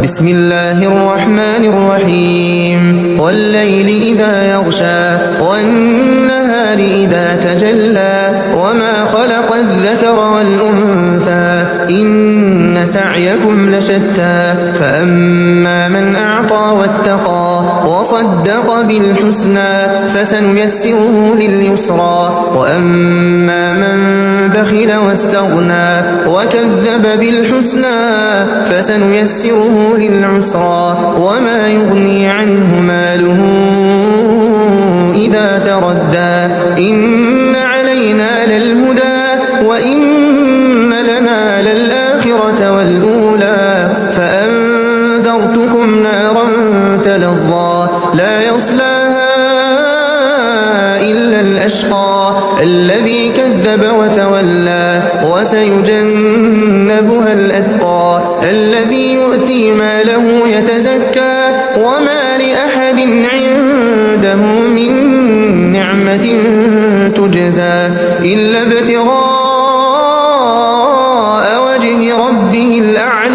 بسم الله الرحمن الرحيم والليل إذا يغشى والنهار إذا تجلى وما خلق الذكر والأنثى إن سعيكم لشتى فأما من أعطى واتقى وصدق بالحسنى فسنيسره لليسرى وأما من بخل واستغنى وكذب بالحسنى فسنيسره للعسرى وما يغني عنه ماله إذا تردى إن علينا للهدى وإن لنا للآخرة والأولى فأنذرتكم نارا تلظى لا يصلاها إلا الأشقى الذي كذب وتولى وسيجنبها الأتقى الذي يؤتي ماله يتزكى وما لأحد عنده من نعمة تجزى إلا ابتغاء وجه ربه الأعلى